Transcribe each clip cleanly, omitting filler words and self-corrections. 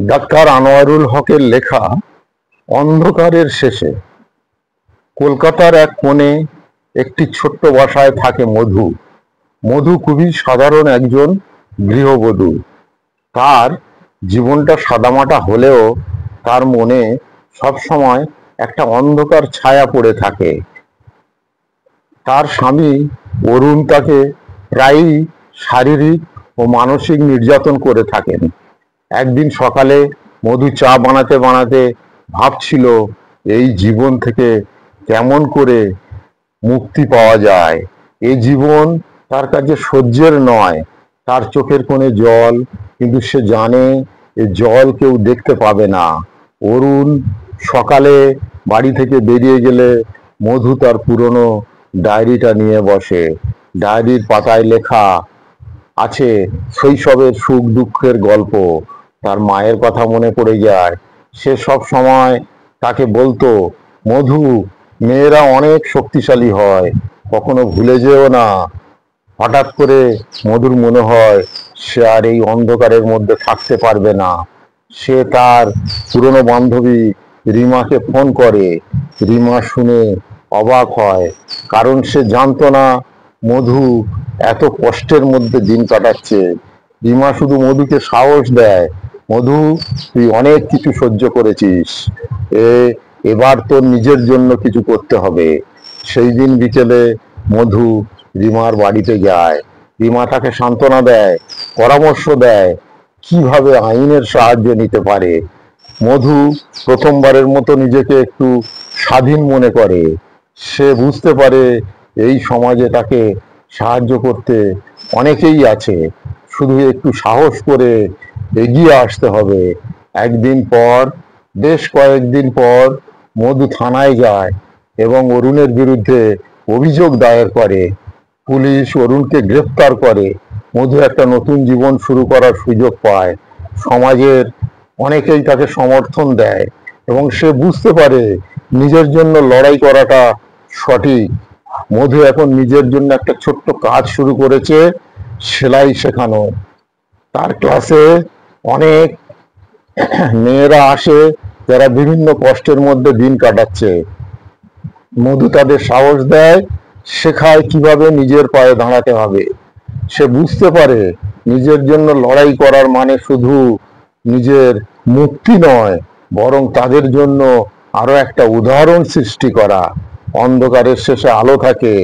Doctor Anwarul হকের লেখা অন্ধকারের শেষে। কলকাতার এক কোণে একটি ছোট্ট বাসায় থাকে মধু। মধু খুবই সাধারণ একজন গৃহবধূ। তার জীবনটা সাদামাটা হলেও তার মনে সবসময় একটা অন্ধকার ছায়া পড়ে থাকে। তার স্বামী অরুণ তাকে প্রায়ই শারীরিক ও মানসিক নির্যাতন করে থাকেন। একদিন সকালে মধু চা বানাতে বানাতে ভাবছিল এই জীবন থেকে কেমন করে মুক্তি পাওয়া যায়। এই জীবন তার কাছে সহ্যের নয়। তার চোখের কোণে জল, কিন্তু সে জানে এ জল কেউ দেখতে পাবে না। অরুণ সকালে বাড়ি থেকে বেরিয়ে গেলে মধু তার পুরনো ডায়েরিটা নিয়ে বসে। ডায়েরির পাতায় লেখা আছে শৈশবের সুখ দুঃখের গল্প। তার মায়ের কথা মনে পড়ে যায়। সে সব সময় তাকে বলতো, মধু, মেয়েরা অনেক শক্তিশালী হয়, কখনো ভুলে যেও না। হঠাৎ করে মধুর মনে হয় সে আর এই অন্ধকারের মধ্যে থাকতে পারবে না। সে তার পুরনো বান্ধবী রিমাকে ফোন করে। রিমা শুনে অবাক হয়, কারণ সে জানতো না মধু এত কষ্টের মধ্যে দিন কাটাচ্ছে। রিমা শুধু মধুকে সাহস দেয়, মধু, তুই অনেক কিছু সহ্য করেছিস, এবার তোর নিজের জন্য কিছু করতে হবে। সেই দিন বিকেলে মধু রিমার বাড়িতে যায়। রিমা তাকে সান্ত্বনা দেয়, পরামর্শ দেয় কিভাবে আইনের সাহায্য নিতে পারে। মধু প্রথমবারের মতো নিজেকে একটু স্বাধীন মনে করে। সে বুঝতে পারে এই সমাজে তাকে সাহায্য করতে অনেকেই আছে, শুধু একটু সাহস করে এগিয়ে আসতে হবে। বেশ কয়েকদিন পর মধু থানায় যায় এবং অরুণের বিরুদ্ধে অভিযোগ দায়ের করে। পুলিশ অরুণকে গ্রেফতার করে। মধু একটা নতুন জীবন শুরু করার সুযোগ পায়। সমাজের অনেকেই তাকে সমর্থন দেয় এবং সে বুঝতে পারে নিজের জন্য লড়াই করাটা সঠিক। মধু এখন নিজের জন্য একটা ছোট্ট কাজ শুরু করেছে, সেলাই শেখানো। তার ক্লাসে অনেক মেয়েরা আসে যারা বিভিন্ন কষ্টের মধ্যে দিন কাটাচ্ছে। মধু তাদের সাহস দেয়, শেখায় কিভাবে নিজের পায়ে দাঁড়াতে হবে। সে বুঝতে পারে নিজের জন্য লড়াই করার মানে শুধু নিজের মুক্তি নয়, বরং তাদের জন্য আরো একটা উদাহরণ সৃষ্টি করা। অন্ধকারের শেষে আলো থাকে।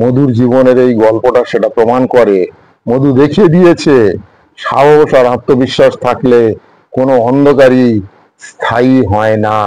মধুর জীবনের এই গল্পটা সেটা প্রমাণ করে। মধু দেখিয়ে দিয়েছে সাহস আর আত্মবিশ্বাস থাকলে কোনো অন্ধকারই স্থায়ী হয় না।